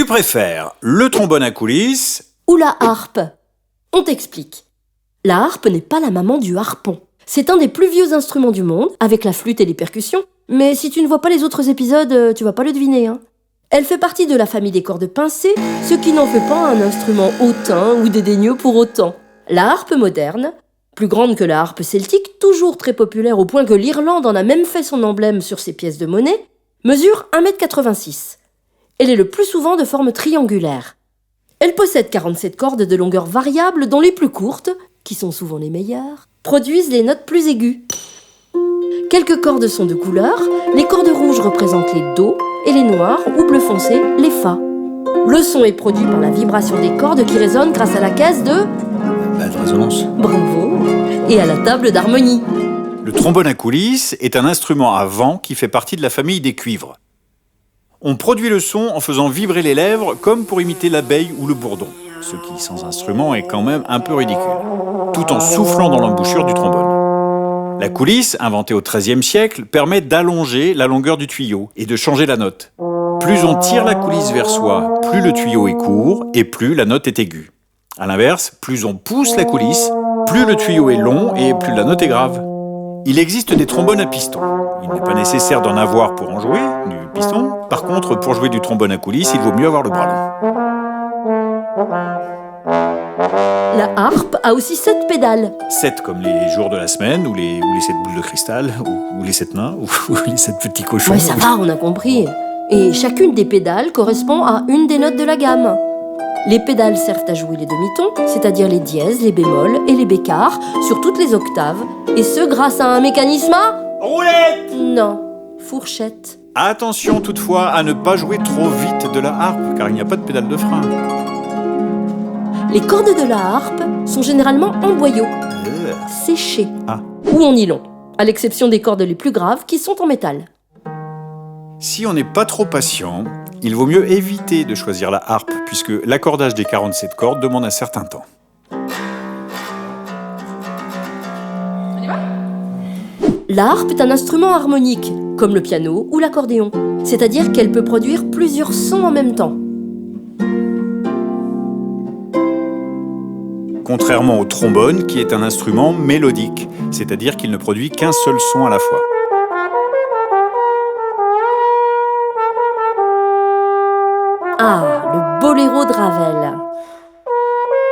Tu préfères le trombone à coulisses ou la harpe? On t'explique. La harpe n'est pas la maman du harpon. C'est un des plus vieux instruments du monde, avec la flûte et les percussions, mais si tu ne vois pas les autres épisodes, tu vas pas le deviner, hein. Elle fait partie de la famille des cordes pincées, ce qui n'en fait pas un instrument hautain ou dédaigneux pour autant. La harpe moderne, plus grande que la harpe celtique, toujours très populaire au point que l'Irlande en a même fait son emblème sur ses pièces de monnaie, mesure 1,86 m. Elle est le plus souvent de forme triangulaire. Elle possède 47 cordes de longueur variable dont les plus courtes, qui sont souvent les meilleures, produisent les notes plus aiguës. Quelques cordes sont de couleur, les cordes rouges représentent les Do et les noires ou bleu foncé les Fa. Le son est produit par la vibration des cordes qui résonnent grâce à la caisse de résonance. Bravo. Et à la table d'harmonie. Le trombone à coulisses est un instrument à vent qui fait partie de la famille des cuivres. On produit le son en faisant vibrer les lèvres comme pour imiter l'abeille ou le bourdon, ce qui sans instrument est quand même un peu ridicule, tout en soufflant dans l'embouchure du trombone. La coulisse, inventée au XIIIe siècle, permet d'allonger la longueur du tuyau et de changer la note. Plus on tire la coulisse vers soi, plus le tuyau est court et plus la note est aiguë. A l'inverse, plus on pousse la coulisse, plus le tuyau est long et plus la note est grave. Il existe des trombones à piston. Il n'est pas nécessaire d'en avoir pour en jouer, du piston. Par contre, pour jouer du trombone à coulisses, il vaut mieux avoir le bras long. La harpe a aussi 7 pédales. 7 comme les jours de la semaine, ou les 7 boules de cristal, ou les 7 nains, ou les 7 petits cochons. Ouais, ça va, on a compris. Et chacune des pédales correspond à une des notes de la gamme. Les pédales servent à jouer les demi-tons, c'est-à-dire les dièses, les bémols et les bécards, sur toutes les octaves, et ce grâce à un mécanisme à... Roulette! Non, fourchette. Attention toutefois à ne pas jouer trop vite de la harpe, car il n'y a pas de pédale de frein. Les cordes de la harpe sont généralement en boyau, séchées, ou en nylon, à l'exception des cordes les plus graves qui sont en métal. Si on n'est pas trop patient, il vaut mieux éviter de choisir la harpe, puisque l'accordage des 47 cordes demande un certain temps. La harpe est un instrument harmonique, comme le piano ou l'accordéon, c'est-à-dire qu'elle peut produire plusieurs sons en même temps. Contrairement au trombone, qui est un instrument mélodique, c'est-à-dire qu'il ne produit qu'un seul son à la fois. Ah, le boléro de Ravel.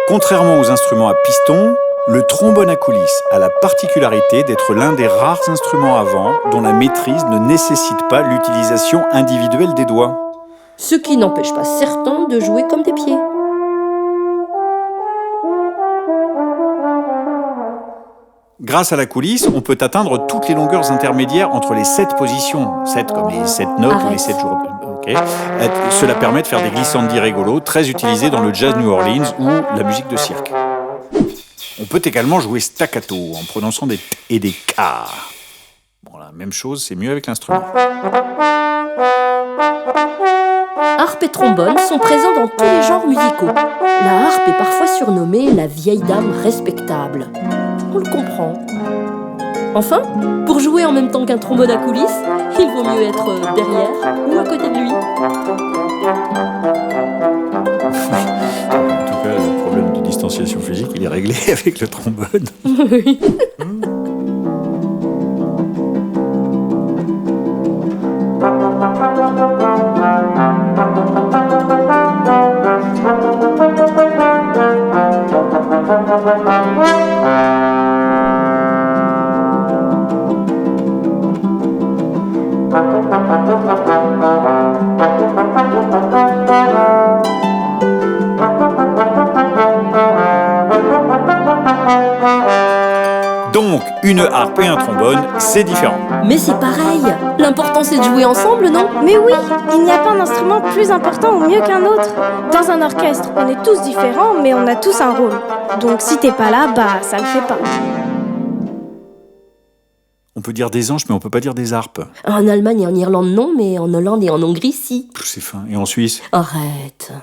Contrairement aux instruments à piston, le trombone à coulisses a la particularité d'être l'un des rares instruments à vent dont la maîtrise ne nécessite pas l'utilisation individuelle des doigts. Ce qui n'empêche pas certains de jouer comme des pieds. Grâce à la coulisse, on peut atteindre toutes les longueurs intermédiaires entre les 7 positions. 7 comme les 7 notes ou les 7 jours. Okay. Cela permet de faire des glissandi rigolos, très utilisés dans le jazz New Orleans ou la musique de cirque. On peut également jouer staccato en prononçant des t et des k. Bon, la même chose, c'est mieux avec l'instrument. Harpe et trombone sont présents dans tous les genres musicaux. La harpe est parfois surnommée la vieille dame respectable. On le comprend. Enfin, pour jouer en même temps qu'un trombone à coulisses, il vaut mieux être derrière ou à côté de lui. En tout cas, le problème de distanciation physique, il est réglé avec le trombone. Oui. Donc, une harpe et un trombone, c'est différent. Mais c'est pareil. L'important c'est de jouer ensemble, non? Mais oui, il n'y a pas un instrument plus important ou mieux qu'un autre. Dans un orchestre, on est tous différents, mais on a tous un rôle. Donc si t'es pas là, ça le fait pas. On peut dire des anges, mais on peut pas dire des harpes. En Allemagne et en Irlande non, mais en Hollande et en Hongrie si. C'est fin. Et en Suisse? Arrête.